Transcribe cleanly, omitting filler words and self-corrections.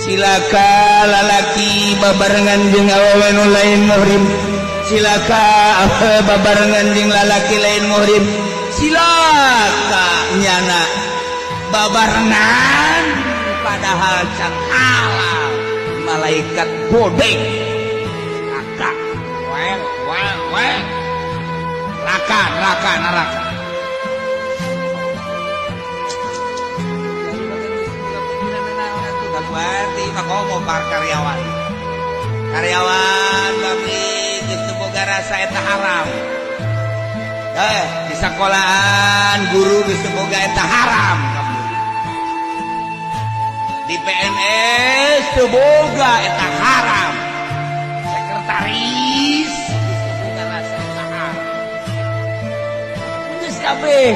Silaka lalaki babarengan jeung awewe nu lain muhrim. Silaka babarengan jeung lalaki lain muhrim. Silaka nyana babarengan padahal can halal. Malaikat bodek neraka well neraka berarti makomo par karyawan bagi geus boga rasa eta haram. Di sekolahan guru geus boga eta haram. Di PNS teu boga eta haram. Sekretaris geus boga rasa eta haram. Geus kabeh.